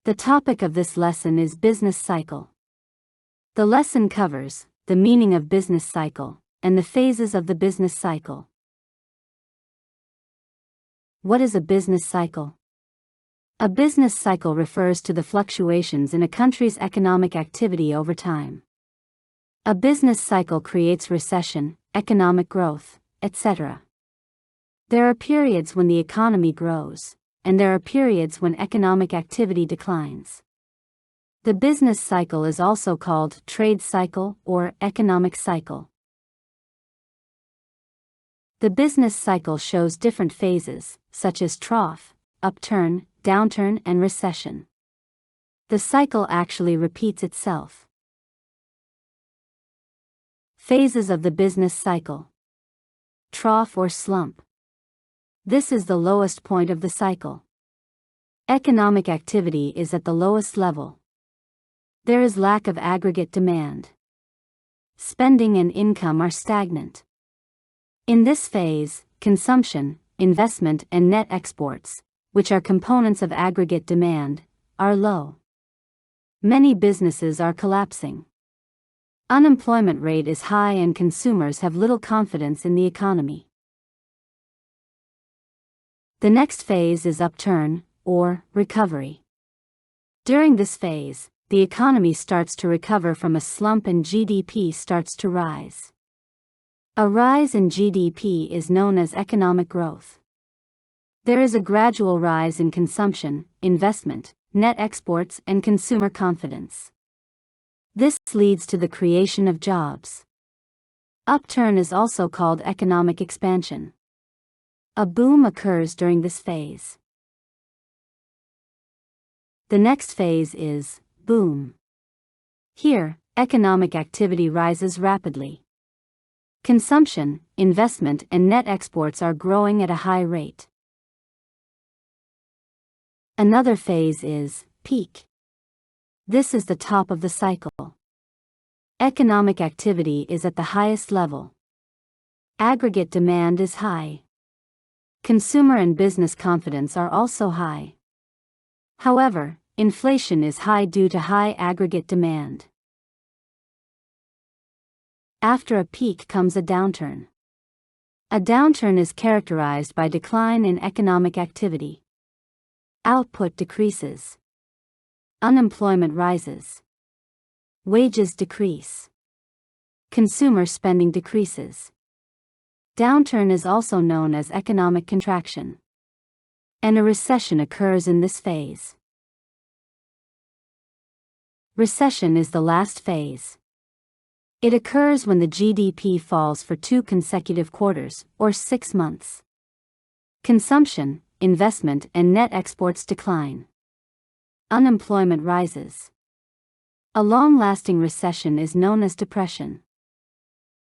The topic of this lesson is business cycle. The lesson covers the meaning of business cycle and the phases of the business cycle. What is a business cycle? A business cycle refers to the fluctuations in a country's economic activity over time. A business cycle creates recession, economic growth, etc. There are periods when the economy grows, and there are periods when economic activity declines. The business cycle is also called trade cycle or economic cycle. The business cycle shows different phases, such as trough, upturn, downturn, and recession. The cycle actually repeats itself. Phases of the business cycle. Trough or slump. This is the lowest point of the cycle. Economic activity is at the lowest level. There is lack of aggregate demand. Spending and income are stagnant. In this phase, consumption, investment, and net exports, which are components of aggregate demand, are low. Many businesses are collapsing. Unemployment rate is high and consumers have little confidence in the economy. The next phase is upturn, or recovery. During this phase, the economy starts to recover from a slump and GDP starts to rise. A rise in GDP is known as economic growth. There is a gradual rise in consumption, investment, net exports, and consumer confidence. This leads to the creation of jobs. Upturn is also called economic expansion. A boom occurs during this phase. The next phase is boom. Here, economic activity rises rapidly. Consumption, investment, and net exports are growing at a high rate. Another phase is peak. This is the top of the cycle. Economic activity is at the highest level. Aggregate demand is high. Consumer and business confidence are also high. However, inflation is high due to high aggregate demand. After a peak comes a downturn. A downturn is characterized by decline in economic activity. Output decreases. Unemployment rises. Wages decrease. Consumer spending decreases. Downturn is also known as economic contraction. And a recession occurs in this phase. Recession is the last phase. It occurs when the GDP falls for 2 consecutive quarters, or 6 months. Consumption, investment, and net exports decline. Unemployment rises. A long-lasting recession is known as depression.